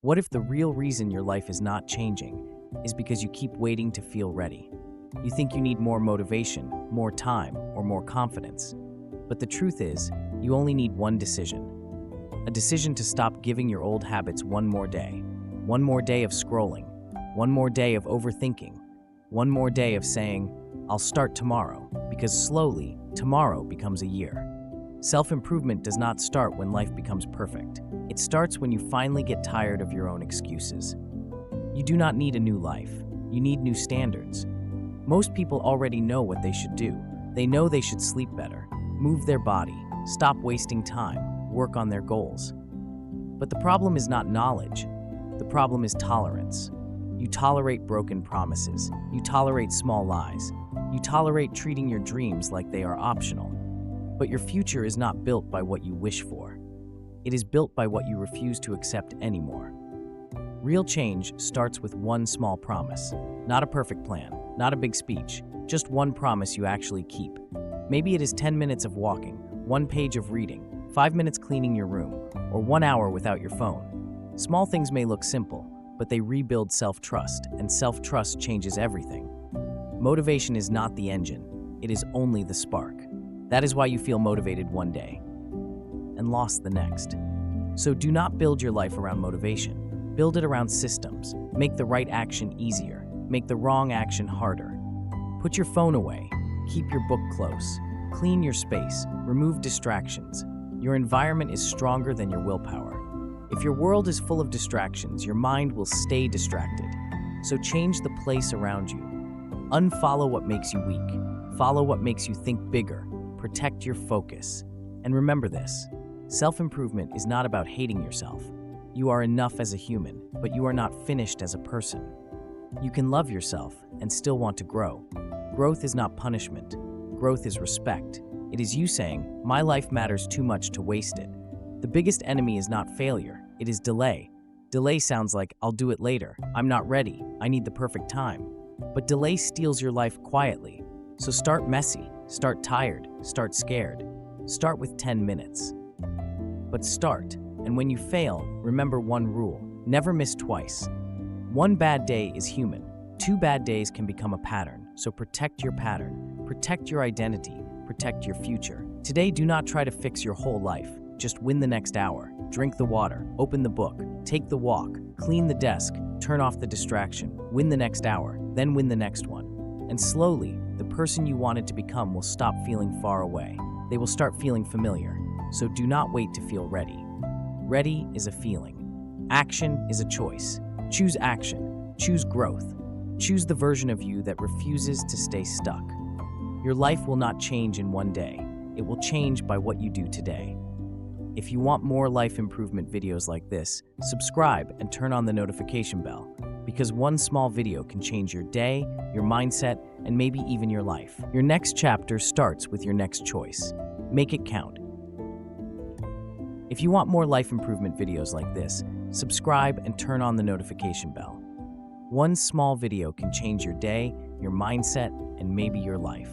What if the real reason your life is not changing is because you keep waiting to feel ready? You think you need more motivation, more time, or more confidence. But the truth is, you only need one decision. A decision to stop giving your old habits one more day. One more day of scrolling. One more day of overthinking. One more day of saying, I'll start tomorrow, because slowly, tomorrow becomes a year. Self-improvement does not start when life becomes perfect. It starts when you finally get tired of your own excuses. You do not need a new life. You need new standards. Most people already know what they should do. They know they should sleep better, move their body, stop wasting time, work on their goals. But the problem is not knowledge. The problem is tolerance. You tolerate broken promises. You tolerate small lies. You tolerate treating your dreams like they are optional. But your future is not built by what you wish for. It is built by what you refuse to accept anymore. Real change starts with one small promise. Not a perfect plan, not a big speech, just one promise you actually keep. Maybe it is 10 minutes of walking, 1 page of reading, 5 minutes cleaning your room, or 1 hour without your phone. Small things may look simple, but they rebuild self-trust, and self-trust changes everything. Motivation is not the engine, it is only the spark. That is why you feel motivated one day and lost the next. So do not build your life around motivation. Build it around systems. Make the right action easier. Make the wrong action harder. Put your phone away. Keep your book close. Clean your space. Remove distractions. Your environment is stronger than your willpower. If your world is full of distractions, your mind will stay distracted. So change the place around you. Unfollow what makes you weak. Follow what makes you think bigger. Protect your focus. And remember this, self-improvement is not about hating yourself. You are enough as a human, but you are not finished as a person. You can love yourself and still want to grow. Growth is not punishment. Growth is respect. It is you saying, my life matters too much to waste it. The biggest enemy is not failure, it is delay. Delay sounds like, I'll do it later, I'm not ready, I need the perfect time. But delay steals your life quietly. So start messy, start tired, start scared. Start with 10 minutes. But start, and when you fail, remember one rule: never miss twice. One bad day is human. 2 bad days can become a pattern, so protect your pattern, protect your identity, protect your future. Today, do not try to fix your whole life. Just win the next hour. Drink the water, open the book, take the walk, clean the desk, turn off the distraction, win the next hour, then win the next one. And slowly, the person you wanted to become will stop feeling far away. They will start feeling familiar, so do not wait to feel ready. Ready is a feeling. Action is a choice. Choose action. Choose growth. Choose the version of you that refuses to stay stuck. Your life will not change in one day. It will change by what you do today. If you want more life improvement videos like this, subscribe and turn on the notification bell, because one small video can change your day, your mindset, and maybe even your life. Your next chapter starts with your next choice. Make it count. If you want more life improvement videos like this, subscribe and turn on the notification bell. One small video can change your day, your mindset, and maybe your life.